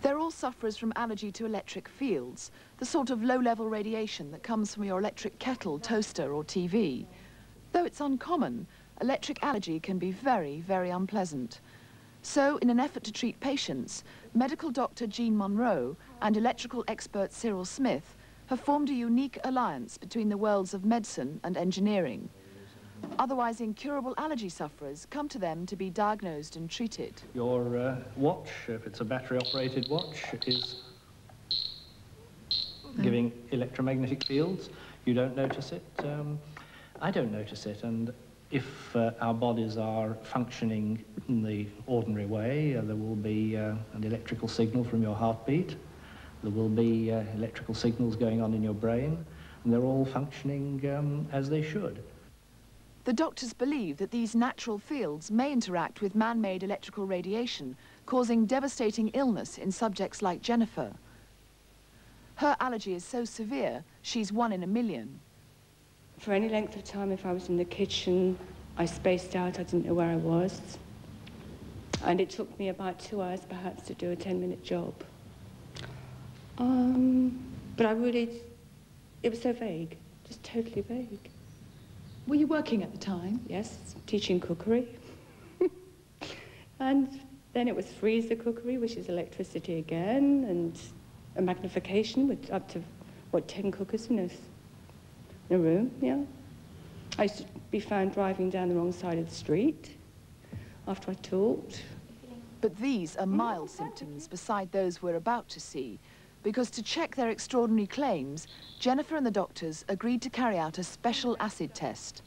They're all sufferers from allergy to electric fields, the sort of low-level radiation that comes from your electric kettle, toaster or TV. Though it's uncommon, electric allergy can be very, very unpleasant. So, in an effort to treat patients, medical doctor Monroe and electrical expert Cyril Smith have formed a unique alliance between the worlds of medicine and engineering. Otherwise incurable allergy sufferers come to them to be diagnosed and treated. Your watch, if it's a battery-operated watch, is giving electromagnetic fields. You don't notice it. I don't notice it. And if our bodies are functioning in the ordinary way, there will be an electrical signal from your heartbeat. There will be electrical signals going on in your brain, and they're all functioning as they should. The doctors believe that these natural fields may interact with man-made electrical radiation, causing devastating illness in subjects like Jennifer. Her allergy is so severe, she's 1 in a million. For any length of time, if I was in the kitchen, I spaced out, I didn't know where I was. And it took me about 2 hours, perhaps, to do a 10-minute job. But it was so vague, just totally vague. Were you working at the time? Yes, teaching cookery. And then it was freezer cookery, which is electricity again, and a magnification with up to, what, 10 cookers in a room, yeah. I used to be found driving down the wrong side of the street after I taught. But these are mild symptoms beside those we're about to see, because to check their extraordinary claims, Jennifer and the doctors agreed to carry out a special acid test.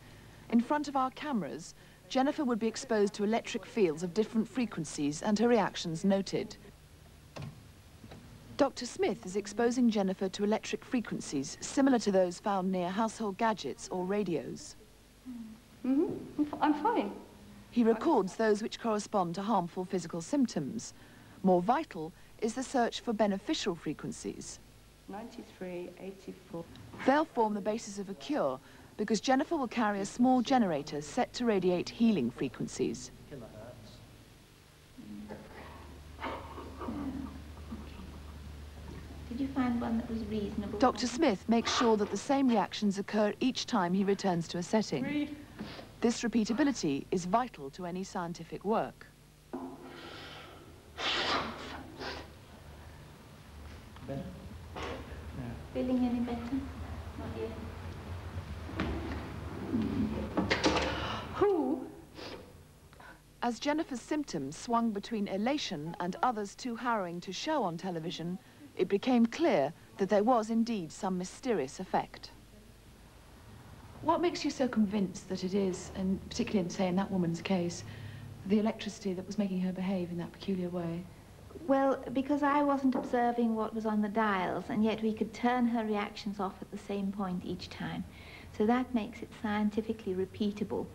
In front of our cameras, Jennifer would be exposed to electric fields of different frequencies and her reactions noted. Dr. Smith is exposing Jennifer to electric frequencies similar to those found near household gadgets or radios. I'm fine. He records those which correspond to harmful physical symptoms. More vital is the search for beneficial frequencies. 93, 84. They'll form the basis of a cure because Jennifer will carry a small generator set to radiate healing frequencies. Did you find one that was reasonable? Dr. Smith makes sure that the same reactions occur each time he returns to a setting. This repeatability is vital to any scientific work. Better? No. Feeling any better? Not yet. Who? As Jennifer's symptoms swung between elation and others too harrowing to show on television, it became clear that there was indeed some mysterious effect. What makes you so convinced that it is, and particularly, say, in that woman's case, the electricity that was making her behave in that peculiar way? Well, because I wasn't observing what was on the dials, and yet we could turn her reactions off at the same point each time. So that makes it scientifically repeatable.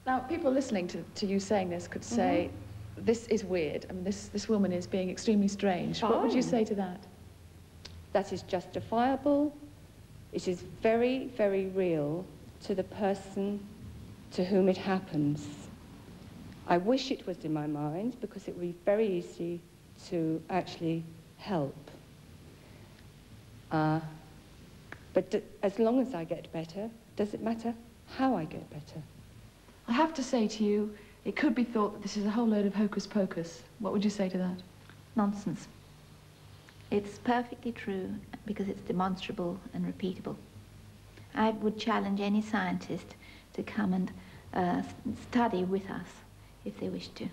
Now, people listening to you saying this could say, this is weird. I mean, this woman is being extremely strange. What would you say to that? That is justifiable. It is very, very real to the person to whom it happens. I wish it was in my mind, because it would be very easy to actually help. But as long as I get better, does it matter how I get better? I have to say to you, it could be thought that this is a whole load of hocus pocus. What would you say to that? Nonsense. It's perfectly true because it's demonstrable and repeatable. I would challenge any scientist to come and study with us if they wish to.